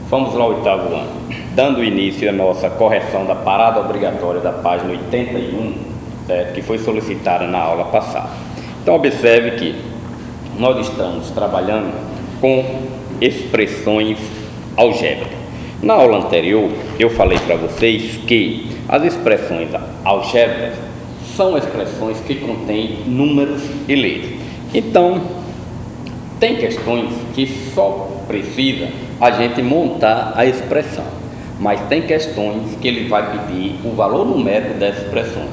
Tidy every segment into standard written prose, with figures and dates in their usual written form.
Vamos lá ao oitavo ano, dando início à nossa correção da parada obrigatória da página 81, certo? Que foi solicitada na aula passada. Então observe que nós estamos trabalhando com expressões algébricas. Na aula anterior eu falei para vocês que as expressões algébricas são expressões que contêm números e letras. Então tem questões que só precisa a gente montar a expressão, mas tem questões que ele vai pedir o valor numérico dessas expressões,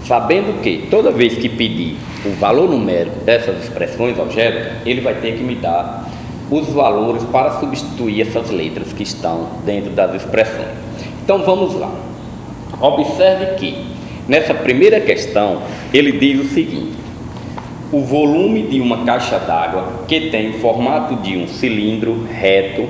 sabendo que toda vez que pedir o valor numérico dessas expressões algébricas, ele vai ter que me dar os valores para substituir essas letras que estão dentro das expressões. Então vamos lá. Observe que nessa primeira questão ele diz o seguinte: o volume de uma caixa d'água que tem o formato de um cilindro reto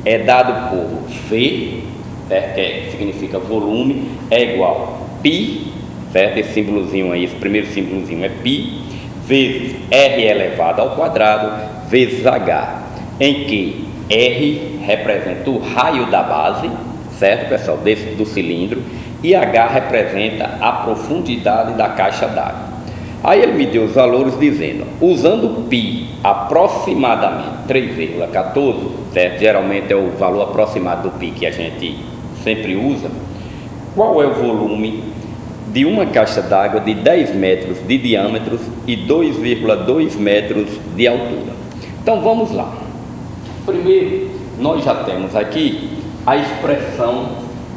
é dado por V, certo? Que significa volume, é igual a π, certo? Esse símbolozinho aí, esse primeiro símbolozinho é π, vezes R elevado ao quadrado, vezes H, em que R representa o raio da base, certo, pessoal, do cilindro, e H representa a profundidade da caixa d'água. Aí ele me deu os valores dizendo, usando π aproximadamente 3,14, certo? Geralmente é o valor aproximado do π que a gente sempre usa. Qual é o volume de uma caixa d'água de 10 metros de diâmetro e 2,2 metros de altura? Então vamos lá. Primeiro, nós já temos aqui a expressão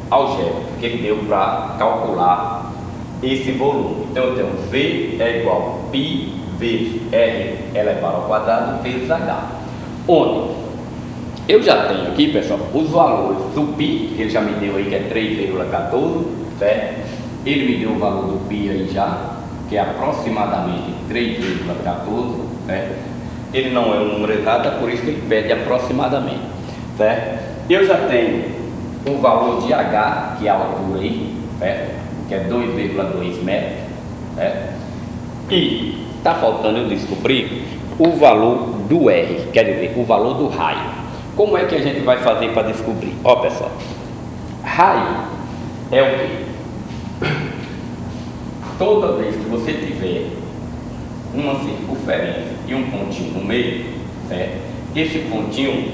algébrica que ele deu para calcular esse volume. Então eu tenho V é igual a π vezes R elevado ao quadrado vezes H, onde eu já tenho aqui, pessoal, os valores do π, que ele já me deu aí, que é 3,14, certo? Ele me deu o valor do π aí já, que é aproximadamente 3,14, certo? Ele não é um número exato, é por isso que ele pede aproximadamente, certo? Eu já tenho o valor de H, que é a altura aí, certo? Que é 2,2 metros, certo? E está faltando eu descobrir o valor do R, quer dizer, o valor do raio. Como é que a gente vai fazer para descobrir? Ó, pessoal, raio é o quê? Toda vez que você tiver uma circunferência e um pontinho no meio, certo? Esse pontinho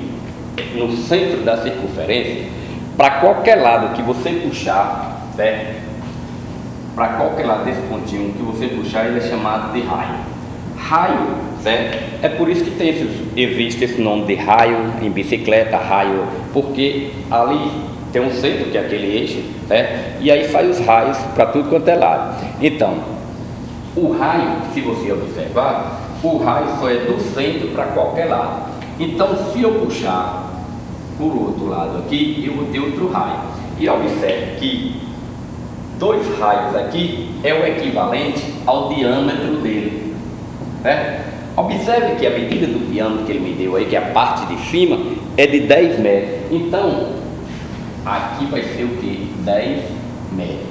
no centro da circunferência, para qualquer lado que você puxar, certo? Para qualquer lado desse pontinho que você puxar, ele é chamado de raio. Raio, certo? É por isso que existe esse nome de raio em bicicleta, raio, porque ali tem um centro, que é aquele eixo, certo? E aí sai os raios para tudo quanto é lado. Então, o raio, se você observar, o raio só é do centro para qualquer lado. Então, se eu puxar por outro lado aqui, eu vou ter outro raio. E observe que dois raios aqui é o equivalente ao diâmetro dele, certo? Observe que a medida do diâmetro que ele me deu aí, que é a parte de cima, é de 10 metros. Então, aqui vai ser o que? 10 metros.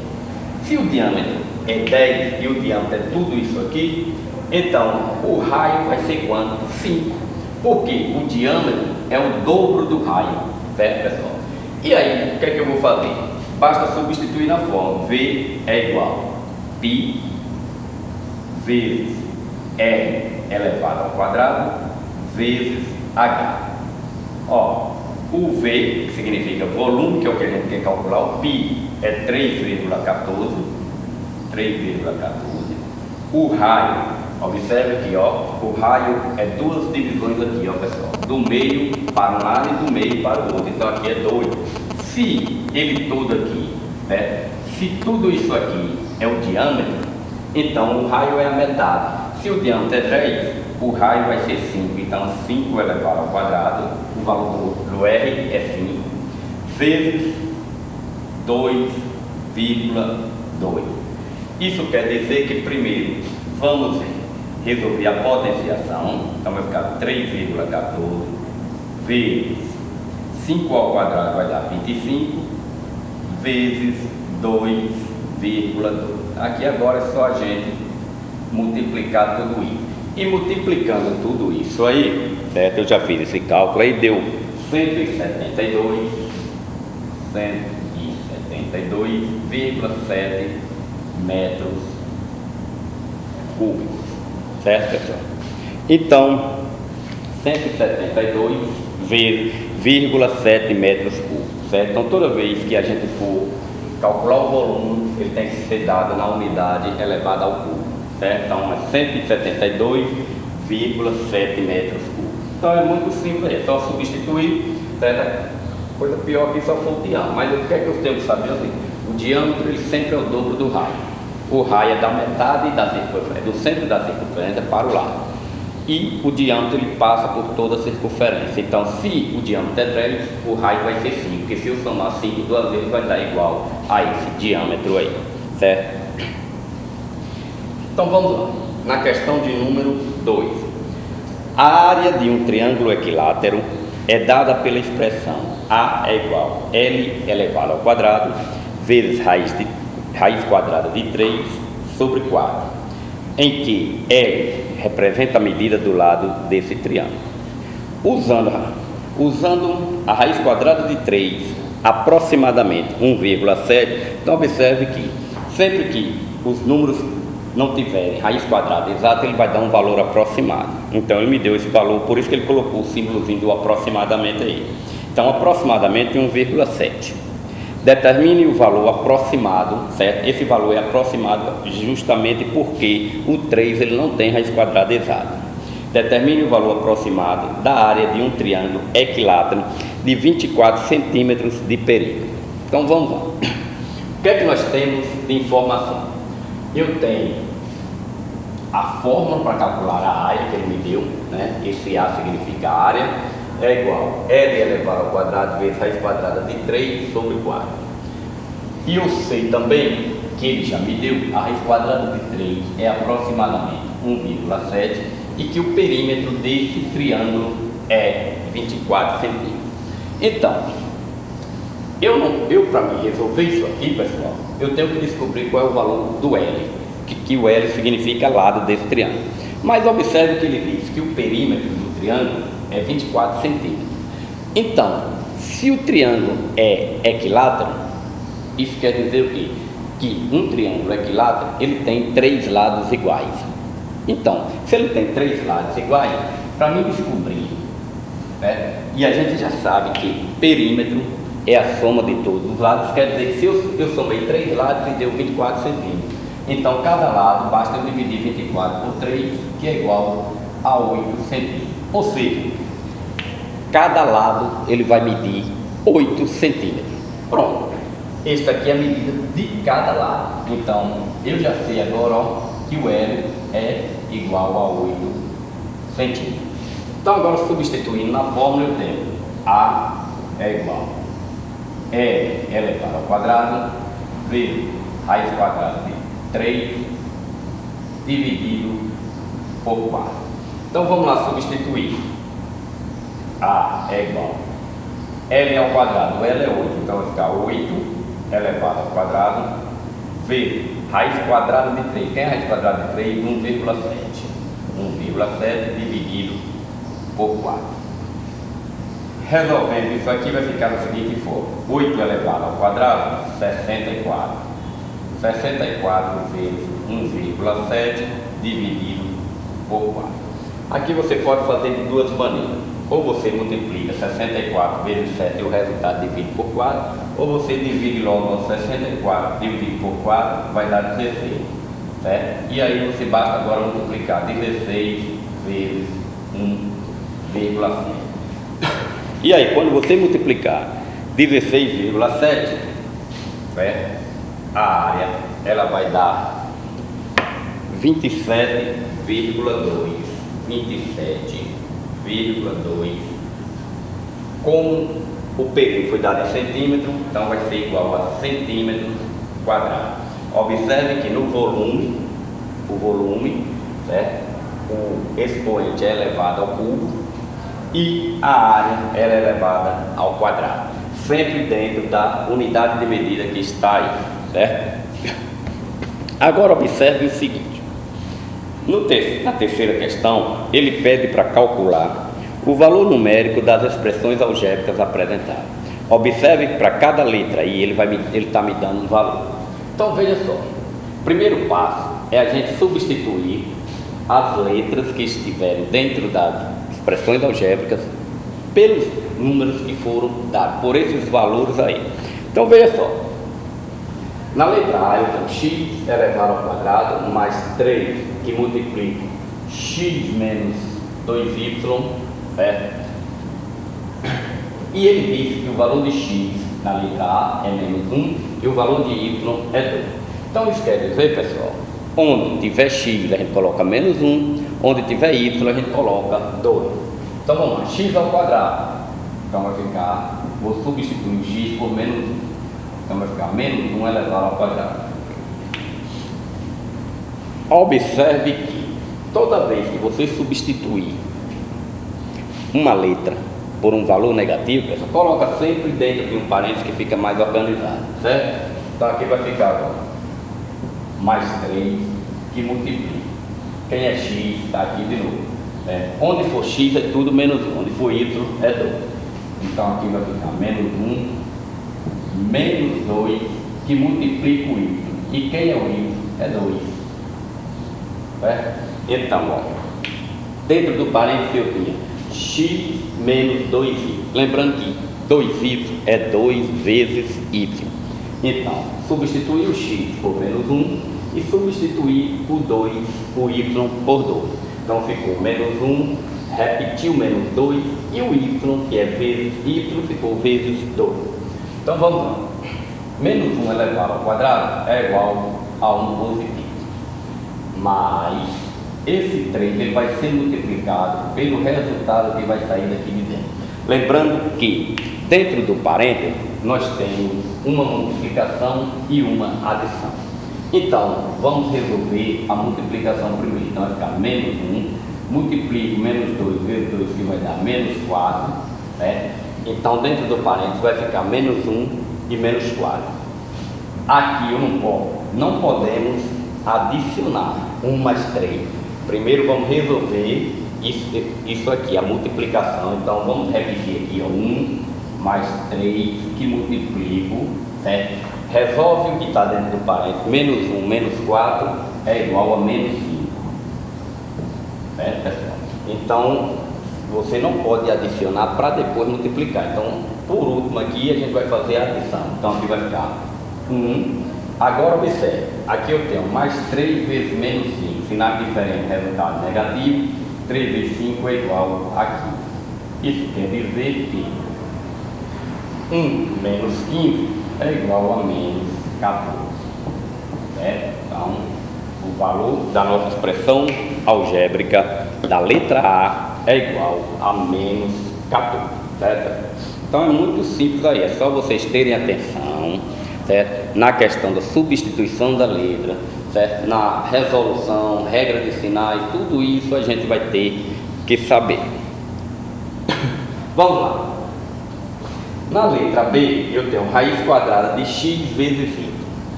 Se o diâmetro é 10 e o diâmetro é tudo isso aqui, então o raio vai ser quanto? 5. Porque o diâmetro é o dobro do raio, certo, pessoal? E aí, o que é que eu vou fazer? Basta substituir na forma. V é igual a π vezes R elevado ao quadrado vezes H. Ó, o V, que significa volume, que é o que a gente quer calcular, o π é 3,14. O raio, observe aqui, ó, o raio é duas divisões aqui, ó, pessoal, do meio para um lado e do meio para o outro. Então aqui é 2. Se ele todo aqui, né? Se tudo isso aqui é o diâmetro, então o raio é a metade. Se o diâmetro é 10, o raio vai ser 5. Então 5 elevado ao quadrado, o valor do R é 5, vezes 2,2. Isso quer dizer que primeiro vamos resolver a potenciação. Então vai ficar 3,14 vezes 5 ao quadrado vai dar 25, vezes 2,2. Aqui agora é só a gente multiplicar tudo isso. E multiplicando tudo isso aí, certo? Eu já fiz esse cálculo aí, deu 172,7 metros cúbicos, certo, pessoal? Então, 172,7 metros cúbicos, certo? Então, toda vez que a gente for calcular o volume, ele tem que ser dado na unidade elevada ao cubo, certo? Então, é 172,7 metros cúbicos. Então, é muito simples, é só substituir, certo? Coisa pior que só for o diâmetro, mas o que é que eu tenho que saber? Assim, o diâmetro ele sempre é o dobro do raio. O raio é da metade da circunferência, do centro da circunferência para o lado. E o diâmetro ele passa por toda a circunferência. Então, se o diâmetro é 3, o raio vai ser 5, porque se eu somar 5 duas vezes vai dar igual a esse diâmetro aí, certo? Então vamos lá, na questão de número 2. A área de um triângulo equilátero é dada pela expressão A é igual a L elevado ao quadrado vezes raiz quadrada de 3 sobre 4, em que L representa a medida do lado desse triângulo. Usando a raiz quadrada de 3, aproximadamente 1,7, então observe que sempre que os números não tiverem raiz quadrada exata, ele vai dar um valor aproximado. Então ele me deu esse valor, por isso que ele colocou o símbolozinho do aproximadamente aí. Então aproximadamente 1,7. Determine o valor aproximado, certo? Esse valor é aproximado justamente porque o 3 ele não tem raiz quadrada exata. Determine o valor aproximado da área de um triângulo equilátero de 24 centímetros de perímetro. Então vamos lá. O que é que nós temos de informação? Eu tenho a fórmula para calcular a área que ele me deu, né? Esse A significa área, é igual a L elevado ao quadrado vezes raiz quadrada de 3 sobre 4. E eu sei também que ele já me deu a raiz quadrada de 3 é aproximadamente 1,7 e que o perímetro desse triângulo é 24 centímetros. Então, eu para mim resolver isso aqui, pessoal, eu tenho que descobrir qual é o valor do L, que o L significa lado desse triângulo. Mas observe que ele diz que o perímetro do triângulo é 24 centímetros. Então, se o triângulo é equilátero, isso quer dizer o quê? Que um triângulo equilátero, ele tem 3 lados iguais. Então, se ele tem 3 lados iguais, para mim descobrir, né? E a gente já sabe que perímetro é a soma de todos os lados, quer dizer que se eu somei 3 lados e deu 24 centímetros, então cada lado basta eu dividir 24 por 3, que é igual a 8 centímetros. Ou seja, cada lado ele vai medir 8 centímetros. Pronto, esta aqui é a medida de cada lado. Então eu já sei agora, ó, que o L é igual a 8 centímetros. Então agora substituindo na fórmula eu tenho A é igual a L elevado ao quadrado vezes raiz quadrada de 3 dividido por 4. Então vamos lá substituir. A é igual a L ao quadrado, L é 8, então vai ficar 8 elevado ao quadrado vezes raiz quadrada de 3. Quem é a raiz quadrada de 3? 1,7. 1,7 dividido por 4. Resolvendo isso aqui vai ficar da seguinte forma: 8 elevado ao quadrado, 64. 64 vezes 1,7 dividido por 4. Aqui você pode fazer de duas maneiras. Ou você multiplica 64 vezes 7 e o resultado divide por 4, ou você divide logo 64 dividido por 4, vai dar 16, certo? E aí você basta agora multiplicar 16 vezes 1,7. E aí, quando você multiplicar 16,7, certo? A área ela vai dar 27,2. 27,2. Como o perímetro foi dado em centímetro, então vai ser igual a centímetros quadrados. Observe que no volume, certo? O expoente é elevado ao cubo e a área ela é elevada ao quadrado, sempre dentro da unidade de medida que está aí, certo? Agora observe o seguinte: na terceira questão, ele pede para calcular o valor numérico das expressões algébricas apresentadas. Observe que para cada letra aí ele está me dando um valor. Então veja só, o primeiro passo é a gente substituir as letras que estiverem dentro das expressões algébricas pelos números que foram dados, por esses valores aí. Então veja só, na letra A eu tenho x elevado ao quadrado mais 3 que multiplica x menos 2y, e ele diz que o valor de x na letra A é menos 1 e o valor de y é 2. Então isso quer dizer, pessoal, onde tiver x a gente coloca menos 1, onde tiver y a gente coloca 2. Então vamos lá, x ao quadrado, então vai ficar, vou substituir o x por menos 1, então vai ficar menos 1 elevado ao quadrado. Observe que toda vez que você substituir uma letra por um valor negativo, você coloca sempre dentro de um parênteses que fica mais organizado, certo? Então aqui vai ficar agora mais 3 que multiplica. Quem é x está aqui de novo. Onde for x é tudo menos 1, onde for y é 2. Então aqui vai ficar menos 1, menos 2 que multiplica o y. E quem é o y? É 2. Então, ó, dentro do parênteses eu tinha x menos 2y. Lembrando que 2y é 2 vezes y. Então, substituir o x por menos 1 e substituir o y por 2. Então ficou menos 1, repetiu menos 2 e o y, que é vezes y, ficou vezes 2. Então vamos lá. Menos 1 elevado ao quadrado é igual a 1 positivo. Mas esse 3 ele vai ser multiplicado pelo resultado que vai sair daqui de dentro. Lembrando que dentro do parênteses nós temos uma multiplicação e uma adição. Então vamos resolver a multiplicação primeiro. Então vai ficar menos 1, multiplico menos 2 vezes 2 que vai dar menos 4, Então dentro do parênteses vai ficar menos 1 e menos 4. Aqui eu não podemos adicionar 1 mais 3. Primeiro vamos resolver isso aqui, a multiplicação. Então vamos repetir aqui, 1 mais 3 que multiplico, certo? Resolve o que está dentro do parênteses, menos 1 menos 4 é igual a menos 5, certo, pessoal? Então você não pode adicionar para depois multiplicar. Então por último aqui a gente vai fazer a adição. Então aqui vai ficar 1. Agora observe, aqui eu tenho mais 3 vezes menos 5, sinal diferente, resultado negativo, 3 vezes 5 é igual a 15. Isso quer dizer que 1 menos 15 é igual a menos 14, certo? Então, o valor da nossa expressão algébrica da letra A é igual a menos 14, certo? Então é muito simples aí, é só vocês terem atenção, certo? Na questão da substituição da letra, certo? Na resolução, regra de sinais, tudo isso a gente vai ter que saber. Vamos lá. Na letra B eu tenho raiz quadrada de x vezes y.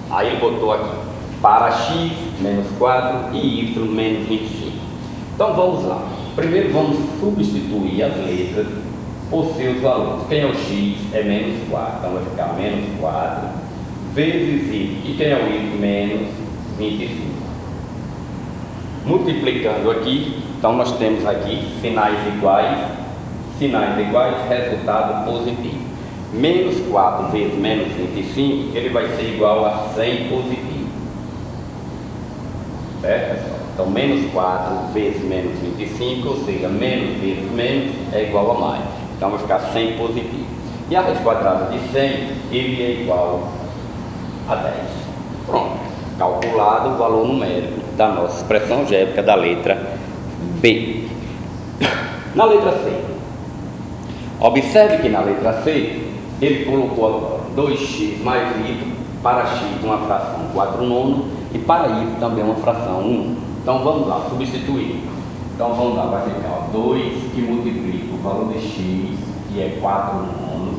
Aí ele botou aqui para x menos 4 e y menos 25. Então vamos lá. Primeiro vamos substituir as letras por seus valores. Quem é o x é menos 4, então vai ficar menos 4 vezes y. E quem é o y? Menos 25. Multiplicando aqui, então nós temos aqui sinais iguais, resultado positivo. Menos 4 vezes menos 25, ele vai ser igual a 100 positivo, certo, pessoal? Então menos 4 vezes menos 25, ou seja, menos vezes menos é igual a mais. Então vai ficar 100 positivo. E a raiz quadrada de 100, ele é igual a 10. Pronto, calculado o valor numérico da nossa expressão algébrica da letra B. Na letra C, observe que na letra C ele colocou agora 2x mais y, para x uma fração 4/9 e para y também uma fração 1. Então vamos lá, substituir. Então vamos lá, vai ficar 2 que multiplica o valor de x, que é 4/9,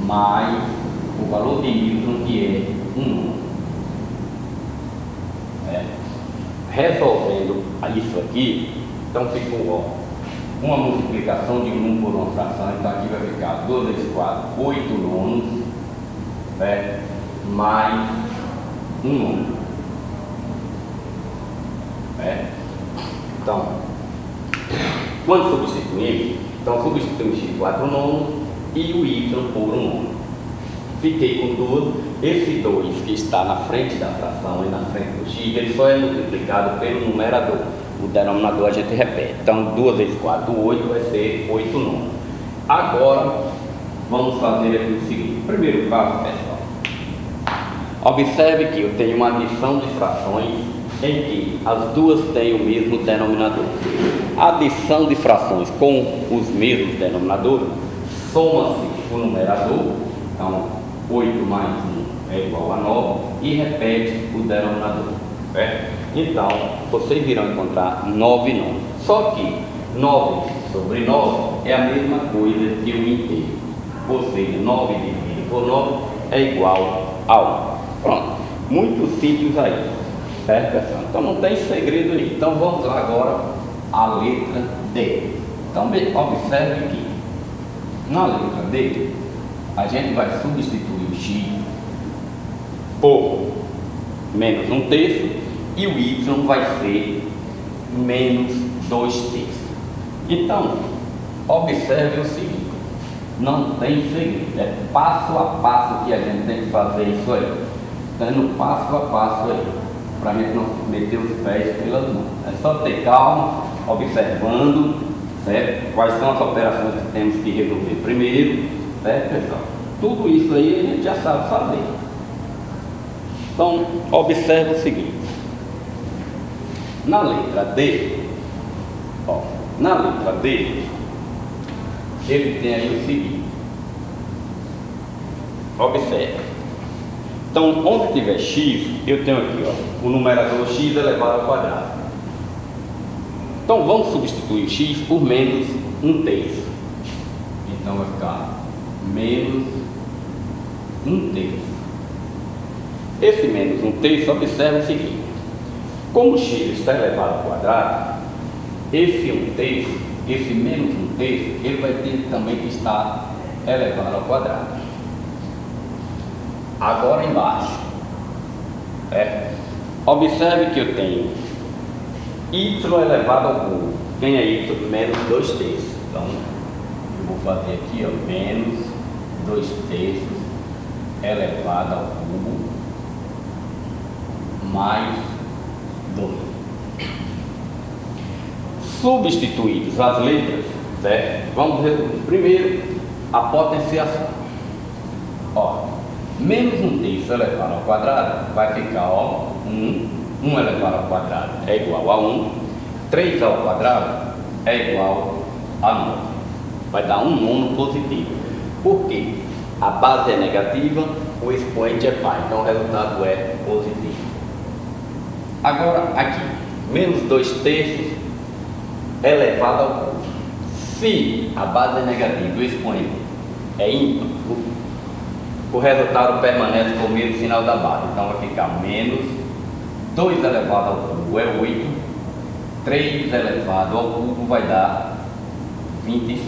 mais o valor de y, que é 1/9. Resolvendo isso aqui, então ficou uma multiplicação de um número por uma fração, então aqui vai ficar 2 vezes 4, 8 nonos, certo? Mais um nono, certo? Então, quando substituímos, então substituímos x 4 nonos e o y por um nono. Fiquei com 2, esse 2 que está na frente da fração e na frente do x, ele só é multiplicado pelo numerador. O denominador a gente repete. Então 2 vezes 4, 8 vai ser 8 nonos. Agora, vamos fazer aqui o seguinte. Primeiro passo, pessoal. Observe que eu tenho uma adição de frações em que as duas têm o mesmo denominador. A adição de frações com os mesmos denominadores, soma-se o numerador, então 8 mais 1 é igual a 9, e repete o denominador, certo? Então, vocês irão encontrar 9 nonos. Só que 9 sobre 9 é a mesma coisa que o inteiro. Ou seja, 9 dividido por 9 é igual a 1. Pronto, muito simples aí, certo, pessoal? Então não tem segredo aí. Então vamos lá agora à letra D. Então observe que na letra D a gente vai substituir o x por menos 1/3 e o y vai ser menos 2/3. Então, observe o seguinte, não tem segredo, é passo a passo que a gente tem que fazer isso aí, dando passo a passo aí, para a gente não meter os pés pelas mãos. É só ter calma, observando, certo? Quais são as operações que temos que resolver primeiro, certo, pessoal? Tudo isso aí a gente já sabe fazer. Então, observe o seguinte. Na letra D, ele tem aí o seguinte. Observe. Então, onde tiver x, eu tenho aqui, ó, o numerador x elevado ao quadrado. Então, vamos substituir o x por menos 1/3. Então, vai ficar menos 1/3. Esse menos 1/3, observe o seguinte. Como x está elevado ao quadrado, esse 1/3, esse menos 1/3, ele vai ter também que estar elevado ao quadrado. Agora embaixo, observe que eu tenho y elevado ao cubo. Quem é y? Menos 2/3. Então, eu vou fazer aqui, ó, menos 2/3 elevado ao cubo mais 2. Substituídos as letras, certo? Vamos resolver primeiro a potenciação. Ó, menos 1/3 elevado ao quadrado vai ficar, ó, 1 elevado ao quadrado é igual a 1, 3 ao quadrado é igual a 9. Vai dar um nono positivo. Por quê? A base é negativa, o expoente é pai, então o resultado é positivo. Agora aqui, menos 2/3 elevado ao cubo. Se a base é negativa e o expoente é ímpar, o resultado permanece com o mesmo sinal da base. Então vai ficar menos 2 elevado ao cubo é 8, 3 elevado ao cubo vai dar 27.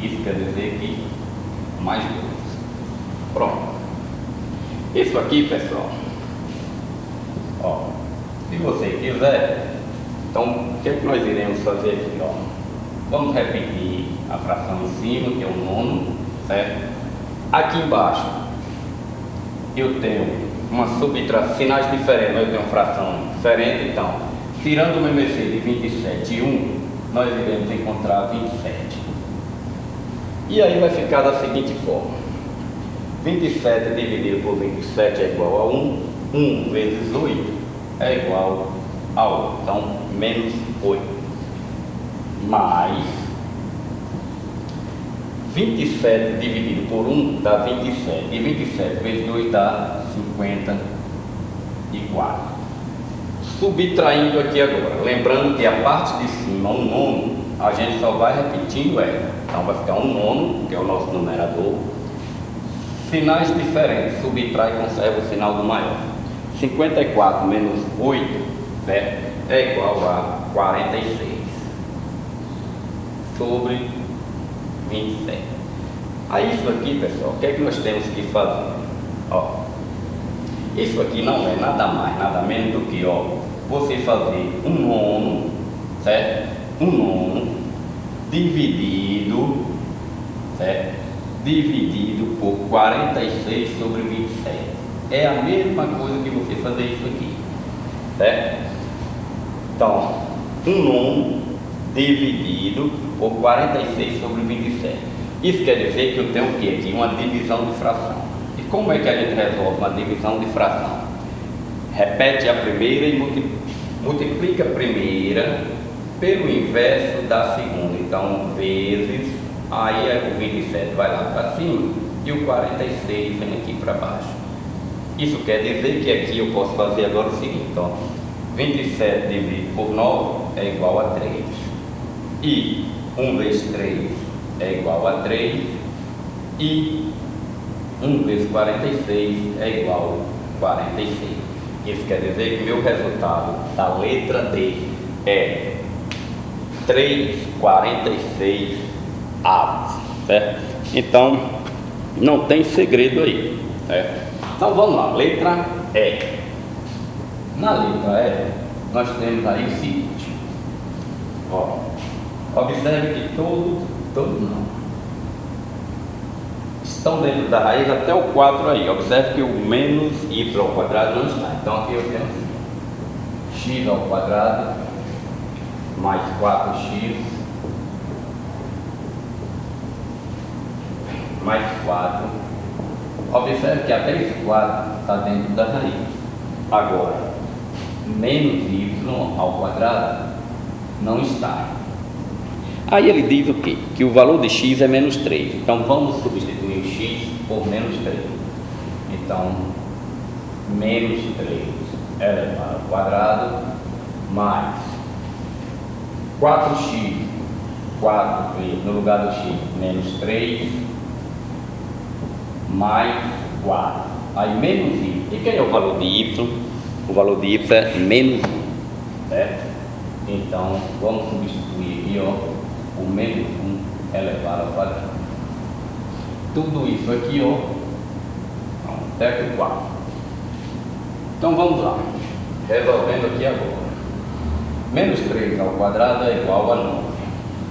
Isso quer dizer que mais 2. Pronto. Isso aqui, pessoal, ó, se você quiser, então o que é que nós iremos fazer aqui? Ó? Vamos repetir a fração em cima, que é o nono, certo? Aqui embaixo eu tenho uma subtração, sinais diferentes, eu tenho uma fração diferente, então, tirando o MMC de 27 e 1, nós iremos encontrar 27. E aí vai ficar da seguinte forma: 27 dividido por 27 é igual a 1, 1 vezes 8 é igual a 8, então menos 8, mais 27 dividido por 1 dá 27, e 27 vezes 2 dá 54. Subtraindo aqui agora, lembrando que a parte de cima, um nono, a gente só vai repetindo ela. Então vai ficar um nono, que é o nosso numerador. Sinais diferentes, subtrai e conserva o sinal do maior. 54 menos 8, certo? É igual a 46. sobre 27. Aí isso aqui, pessoal, o que é que nós temos que fazer? Ó, isso aqui não é nada mais, nada menos do que, ó, você fazer um nono, certo? Um nono dividido, certo? Dividido por 46 sobre 27. É a mesma coisa que você fazer isso aqui, certo? Então, um nono dividido por 46 sobre 27. Isso quer dizer que eu tenho o que aqui? Uma divisão de fração. E como é que a gente resolve uma divisão de fração? Repete a primeira e multiplica a primeira pelo inverso da segunda. Então, vezes, aí o 27 vai lá para cima e o 46 vem aqui para baixo. Isso quer dizer que aqui eu posso fazer agora o seguinte, ó, 27 dividido por 9 é igual a 3. E 1 vezes 3 é igual a 3. E 1 vezes 46 é igual a 46. Isso quer dizer que meu resultado da letra D é 3,46 avos, certo? Então, não tem segredo aí, certo? Então vamos lá, letra E. Na letra E, nós temos aí o seguinte, ó, observe que todos não, estão dentro da raiz até o 4 aí. Observe que o menos y ao quadrado não está. Então aqui eu tenho x ao quadrado mais 4x mais 4. Observe que até esse 4 está dentro da raiz. Agora, menos y ao quadrado não está. Aí ele diz o quê? Que o valor de x é menos 3. Então vamos substituir o x por menos 3. Então, menos 3 elevado ao quadrado mais 4x, 4 no lugar do x, menos 3, mais 4. Aí menos y. E quem é o valor de y? O valor de y é menos 1, certo? Então, vamos substituir aqui, ó, o menos 1 elevado ao quadrado. Tudo isso aqui, ó, até que 4. Então vamos lá, resolvendo aqui agora. Menos 3 ao quadrado é igual a 9,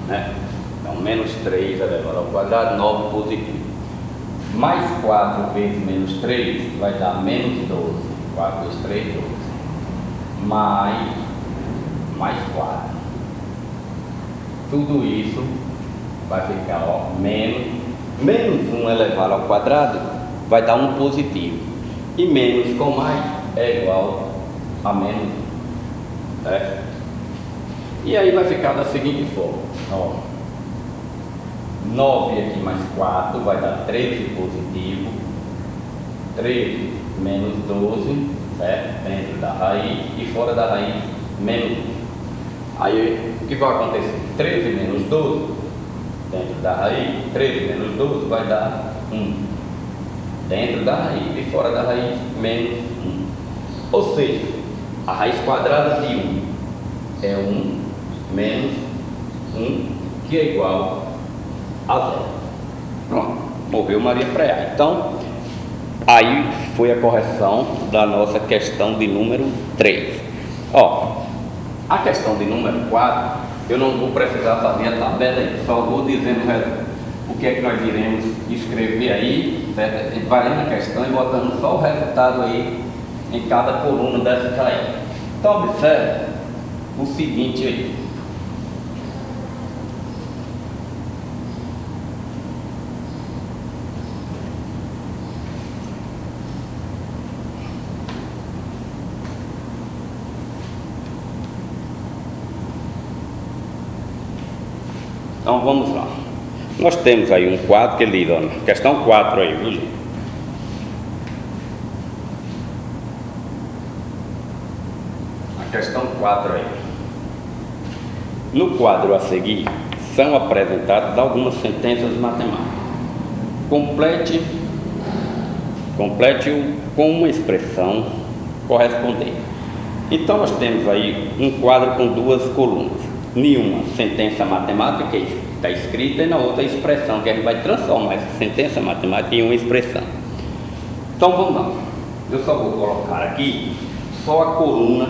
né? Então menos 3 elevado ao quadrado, 9 positivo. Mais 4 vezes menos 3 vai dar menos 12. 4 vezes 3, 12. Mais 4. Tudo isso vai ficar, ó, menos 1 elevado ao quadrado vai dar 1 positivo. E menos com mais é igual a menos 1, certo? E aí vai ficar da seguinte forma, ó, 9 aqui mais 4 vai dar 13 positivo, 13 menos 12, certo? Dentro da raiz e fora da raiz menos 1. Aí o que vai acontecer? 13 menos 12 dentro da raiz, 13 menos 12 vai dar 1 dentro da raiz e fora da raiz menos 1. Ou seja, a raiz quadrada de 1 é 1 menos 1, que é igual a 0. Pronto, moveu Maria Preá. Então, aí foi a correção da nossa questão de número 3. Ó, a questão de número 4, eu não vou precisar fazer a tabela aí, só vou dizendo o que é que nós iremos escrever aí, certo? A gente vai lendo a questão e botando só o resultado aí em cada coluna dessa aí. Então, observe o seguinte aí. Então vamos lá. Nós temos aí um quadro que ele diz, ó, questão 4 aí, viu, gente? A questão 4 aí. No quadro a seguir, são apresentadas algumas sentenças matemáticas. Complete-o com uma expressão correspondente. Então nós temos aí um quadro com duas colunas. em uma sentença matemática que está escrita e na outra expressão, que a gente vai transformar essa sentença matemática em uma expressão. Então vamos lá, eu só vou colocar aqui só a coluna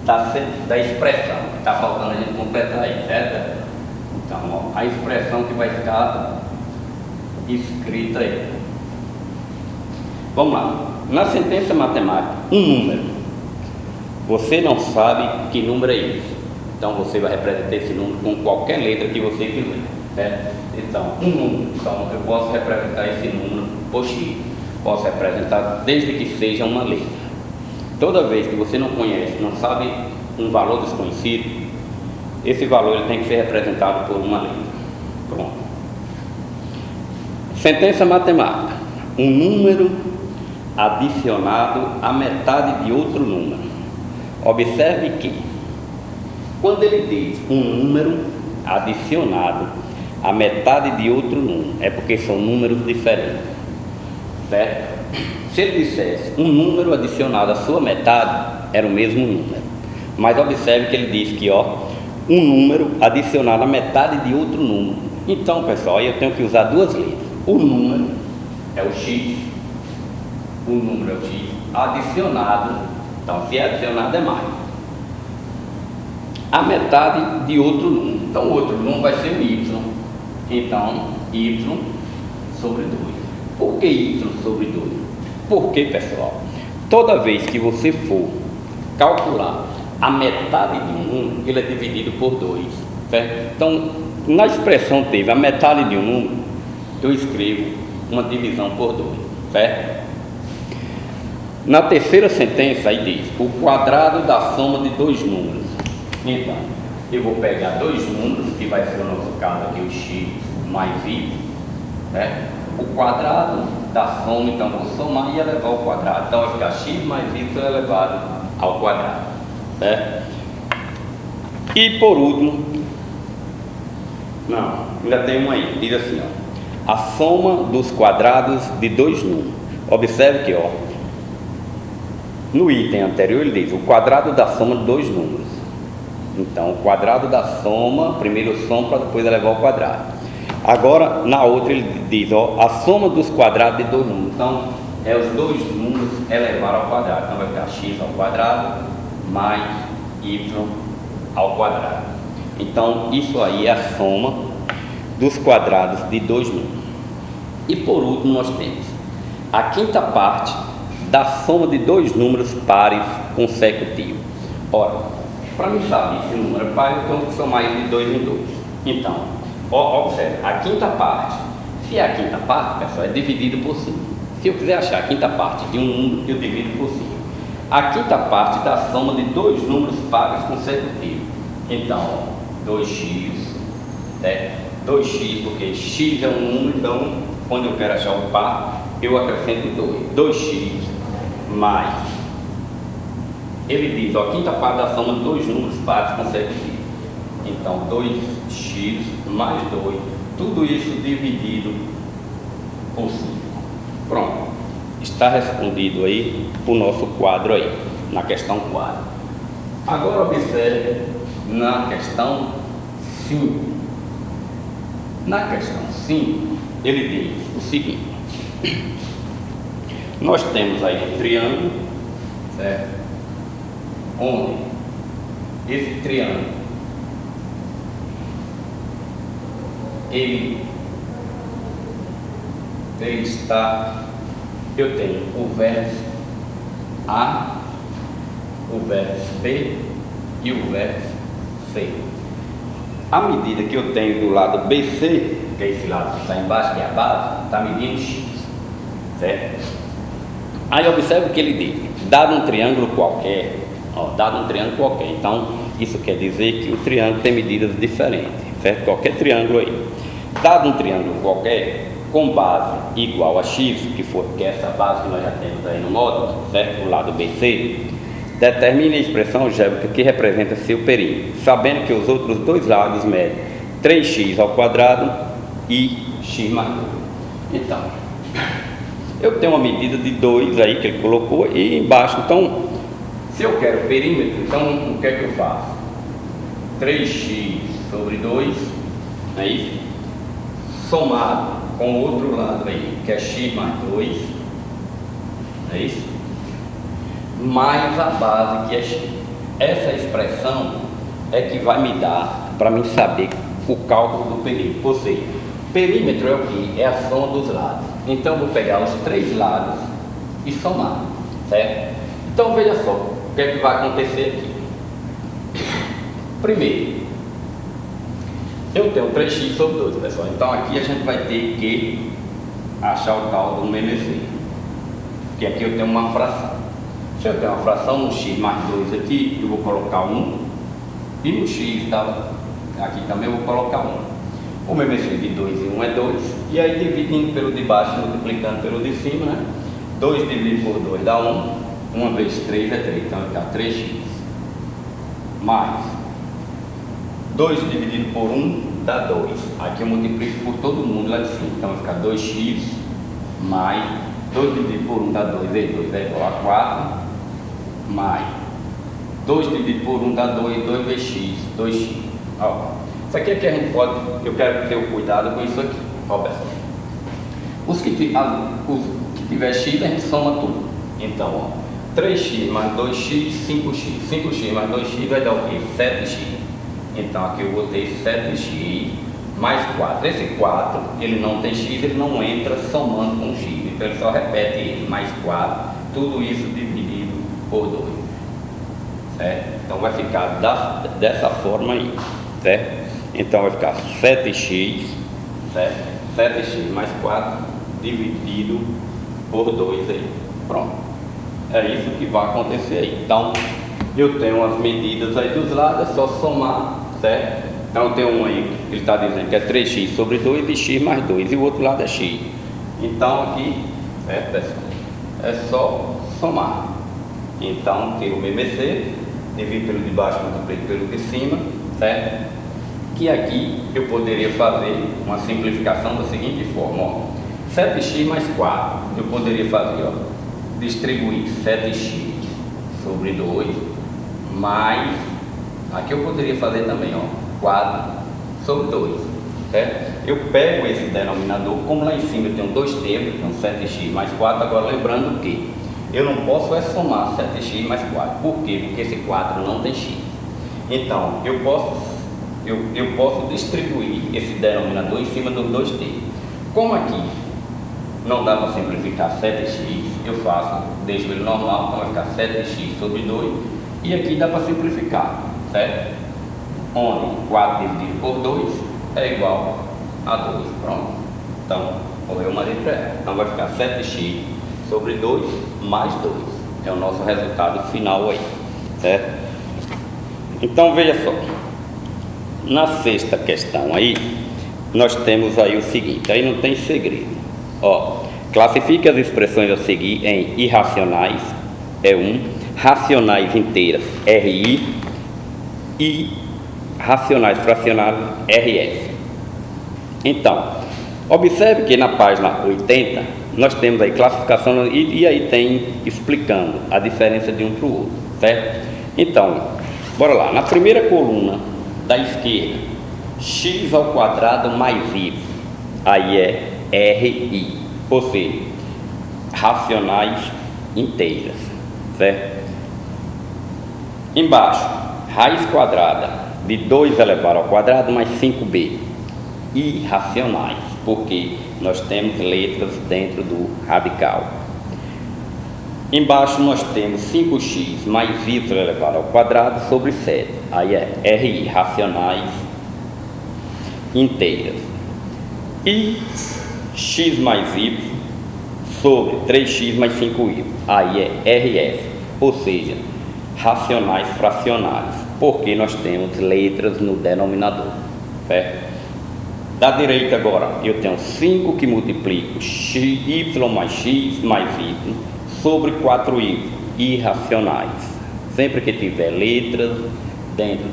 da expressão, está faltando a gente completar aí, certo? Então, ó, a expressão que vai estar escrita aí. Vamos lá, na sentença matemática, um número, você não sabe que número é esse, então você vai representar esse número com qualquer letra que você quiser, certo? Então, um número, então eu posso representar esse número por x, posso representar desde que seja uma letra. Toda vez que você não conhece, não sabe um valor desconhecido, esse valor ele tem que ser representado por uma letra. Pronto. Sentença matemática, um número adicionado à metade de outro número. Observe que quando ele diz um número adicionado à metade de outro número, é porque são números diferentes, certo? Se ele dissesse um número adicionado à sua metade, era o mesmo número. Mas observe que ele diz que, ó, um número adicionado à metade de outro número. Então, pessoal, eu tenho que usar duas letras. O número é o x, o número é o x, adicionado, então se é adicionado é mais, a metade de outro número. Então, o outro número vai ser o y. Então, y sobre 2. Por que y sobre 2? Porque, pessoal, toda vez que você for calcular a metade de um número, ele é dividido por 2, certo? Então, na expressão teve a metade de um número, eu escrevo uma divisão por 2, certo? Na terceira sentença, aí diz o quadrado da soma de dois números. Então, eu vou pegar dois números, que vai ser o nosso caso aqui, o x mais y, certo? O quadrado da soma, então vou somar e elevar ao quadrado. Então vai ficar x mais y elevado ao quadrado, certo? E por último, não, ainda tem uma aí, diz assim, ó, a soma dos quadrados de dois números. Observe que, ó, no item anterior ele diz o quadrado da soma de dois números. Então, o quadrado da soma, primeiro soma para depois elevar ao quadrado. Agora, na outra ele diz, ó, a soma dos quadrados de dois números. Então, é os dois números elevar ao quadrado. Então, vai ficar x ao quadrado mais y ao quadrado. Então, isso aí é a soma dos quadrados de dois números. E por último, nós temos a quinta parte da soma de dois números pares consecutivos. Ora, para mim saber se o número é par, eu tenho que somar ele de 2 em 2. Então, observe, a quinta parte, se é a quinta parte, pessoal, é dividido por 5. Se eu quiser achar a quinta parte de um número, eu divido por 5. A quinta parte da soma de dois números pares consecutivos. Então, 2x, né? 2x, porque x é um número, então, quando eu quero achar o par, eu acrescento 2. 2x mais, ele diz, ó, a quinta parte da soma de dois números pares consecutivos. Então, 2x mais 2, tudo isso dividido por 5. Pronto, está respondido aí o nosso quadro aí, na questão 4. Agora observe na questão 5. Na questão 5, ele diz o seguinte: nós temos aí um triângulo, certo? Onde esse triângulo ele está, eu tenho o vértice A, o vértice B e o vértice C. A medida que eu tenho do lado BC, que é esse lado que está embaixo, que é a base, está medindo x, certo? Aí observe o que ele diz: dado um triângulo qualquer, ó, dado um triângulo qualquer, então isso quer dizer que o triângulo tem medidas diferentes, certo? Qualquer triângulo aí, dado um triângulo qualquer com base igual a x, que é essa base que nós já temos aí no módulo, certo? O lado BC, determine a expressão algébrica que representa seu perímetro, sabendo que os outros dois lados medem 3x ao quadrado e x mais 2. Então, eu tenho uma medida de 2 aí que ele colocou e embaixo. Então, se eu quero perímetro, então o que é que eu faço? 3x sobre 2, não é isso? Somado com o outro lado aí, que é x mais 2, não é isso? Mais a base que é x. Essa expressão é que vai me dar, para mim saber o cálculo do perímetro. Ou seja, perímetro é o que? É a soma dos lados. Então eu vou pegar os 3 lados e somar, certo? Então veja só, o que é que vai acontecer aqui. Primeiro, eu tenho 3x sobre 2, pessoal. Então aqui a gente vai ter que achar o tal do MMC. Porque aqui eu tenho uma fração. Se eu tenho uma fração no x mais 2 aqui, eu vou colocar 1. E no x aqui também eu vou colocar 1. O MMC de 2 e 1 é 2. E aí dividindo pelo de baixo, multiplicando pelo de cima, né? 2 dividido por 2 dá 1. 1 vezes 3 é 3. Então vai ficar 3x. Mais 2 dividido por 1 dá 2. Aqui eu multiplico por todo mundo lá de cima. Então vai ficar 2x mais 2 dividido por 1 dá 2 vezes 2 é igual a 4. Mais 2 dividido por 1 dá 2, 2 vezes x, 2x. Ó, isso aqui é que a gente pode, eu quero ter o cuidado com isso aqui. Ó, pessoal. Os que tiver x, a gente soma tudo. Então, ó, 3x mais 2x, 5x. 5x mais 2x vai dar o quê? 7x. Então aqui eu botei 7x mais 4. Esse 4, ele não tem x, ele não entra somando com x. Então ele só repete ele, mais 4. Tudo isso dividido por 2. Certo? Então vai ficar dessa forma aí. Certo? Então vai ficar 7x, certo? 7x mais 4 dividido por 2 aí. Pronto. É isso que vai acontecer aí. Então eu tenho as medidas aí dos lados, é só somar, certo? Então tem um aí, ele está dizendo que é 3x sobre 2 e x mais 2, e o outro lado é x. Então aqui, certo, pessoal? É só somar. Então tiro o MMC, divido pelo de baixo, multiplico pelo de cima, certo? Que aqui eu poderia fazer uma simplificação da seguinte forma, ó. 7x mais 4, eu poderia fazer, ó, distribuir 7x sobre 2, mais, aqui eu poderia fazer também, ó, 4 sobre 2, certo? Eu pego esse denominador, como lá em cima eu tenho 2 termos, então 7x mais 4, agora lembrando que eu não posso somar 7x mais 4, por quê? Porque esse 4 não tem x. Então, eu posso distribuir esse denominador em cima dos 2 termos. Como aqui não dá para simplificar 7x, eu deixo ele normal, então vai ficar 7x sobre 2, e aqui dá para simplificar, certo? Onde 4 dividido por 2 é igual a 2, pronto. Então, correu uma letra. Então vai ficar 7x sobre 2 mais 2, é o nosso resultado final aí, certo? Então veja só, na sexta questão aí, nós temos aí o seguinte, aí não tem segredo, ó, classifique as expressões a seguir em irracionais, é 1, racionais inteiras, RI, e racionais fracionários, RF. Então, observe que na página 80, nós temos aí classificação, e aí tem explicando a diferença de um para o outro, certo? Então, bora lá, na primeira coluna da esquerda, x ao quadrado mais y, aí é RI, ou seja, racionais inteiras, certo? Embaixo, raiz quadrada de 2 elevado ao quadrado mais 5b, irracionais, porque nós temos letras dentro do radical. Embaixo nós temos 5x mais y elevado ao quadrado sobre 7, aí é RI, racionais inteiras, e x mais y sobre 3x mais 5y, aí é RF, ou seja, racionais fracionários, porque nós temos letras no denominador, certo? Da direita agora, eu tenho 5 que multiplico y mais x mais y sobre 4y, irracionais. Sempre que tiver letras dentro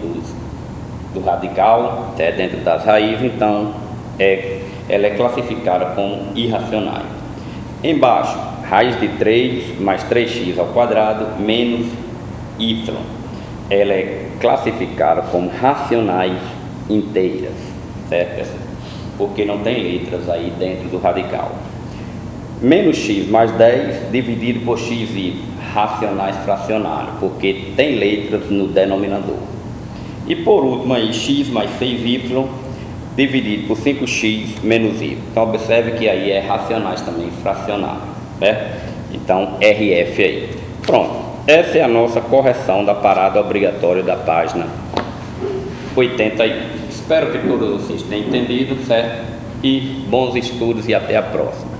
do radical, dentro das raízes, então ela é classificada como irracionais. Embaixo, raiz de 3 mais 3x ao quadrado menos y. ela é classificada como racionais inteiras, certo? Porque não tem letras aí dentro do radical. Menos x mais 10 dividido por xy, racionais fracionários, porque tem letras no denominador. E por último aí, x mais 6y dividido por 5x menos y. Então observe que aí é racionais também fracionários, certo? Então RF aí. Pronto, essa é a nossa correção da parada obrigatória da página 81. Espero que todos vocês tenham entendido, certo? E bons estudos e até a próxima.